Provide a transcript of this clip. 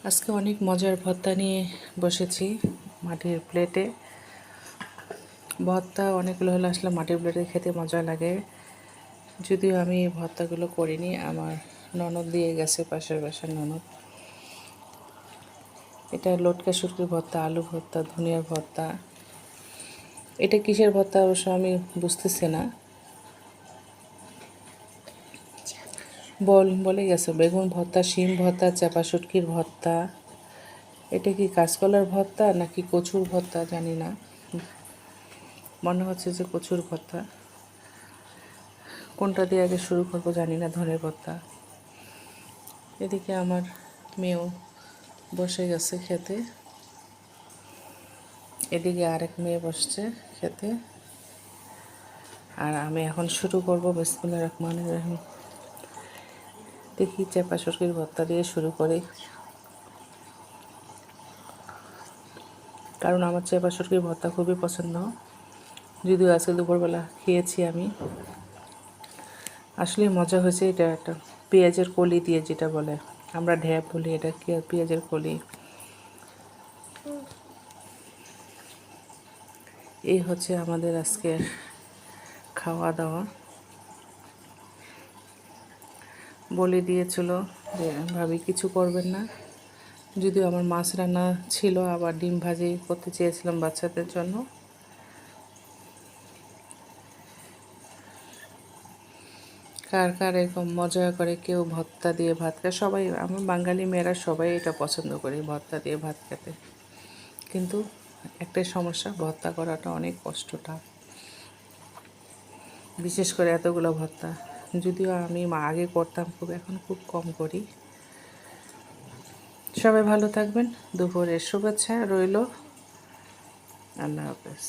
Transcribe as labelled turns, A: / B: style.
A: আজকে অনেক মজার ভর্তা নিয়ে বসেছি মাটির প্লেটে। ভর্তা অনেকগুলো হলে আসলে মাটির প্লেটে খেতে মজা লাগে। যদিও আমি এই ভর্তাগুলো করিনি, আমার ননদ দিয়ে গেছে, পাশের বাসার ননদ। এটা লটকা শুটকির ভর্তা, আলু ভর্তা, ধনিয়ার ভর্তা। এটা কিসের ভর্তা অবশ্য আমি বুঝতেছি না। বলে গেছে বেগুন ভর্তা, শিম ভর্তা, চাপা শুটকির ভর্তা। এটা কি কাঁচকলার ভর্তা নাকি কচুর ভর্তা জানি না, মনে হচ্ছে যে কচুর ভর্তা। কোনটা দিয়ে আগে শুরু করবো জানি না, ধনের ভর্তা। এদিকে আমার মেয়েও বসে গেছে খেতে, এদিকে আরেক মেয়ে বসছে খেতে। আর আমি এখন শুরু করব। বিসমিল্লাহির রহমানির রহিম। দেখি চাপা শুটকির ভর্তা দিয়ে শুরু করি, কারণ আমার চাপা শুটকির ভর্তা খুবই পছন্দ। যদিও আজকে দুপুরবেলা খেয়েছি আমি, আসলে মজা হয়েছে। এটা একটা পেঁয়াজের কলি দিয়ে, যেটা বলে আমরা ঢ্যাপ বলি, এটা পেঁয়াজের কলি। এই হচ্ছে আমাদের আজকের খাওয়া দাওয়া। বলে দিয়েছিল যে ভাবি কিছু করবেন না, যদিও আমার মাছ রান্না ছিল, আবার ডিম ভাজি করতে চেয়েছিলাম বাচ্চাদের জন্য। কার কার এরকম মজা করে কেউ ভর্তা দিয়ে ভাত খায়? সবাই, আমার বাঙালি মেয়েরা সবাই এটা পছন্দ করি, ভর্তা দিয়ে ভাত খেতে। কিন্তু একটাই সমস্যা, ভর্তা করাটা অনেক কষ্টটা, বিশেষ করে এতগুলো ভর্তা। যদিও আমি আগে করতাম খুব, এখন খুব কম করি। সবাই ভালো থাকবেন, দুপুরের শুভেচ্ছা রইল। আল্লাহ হাফেজ।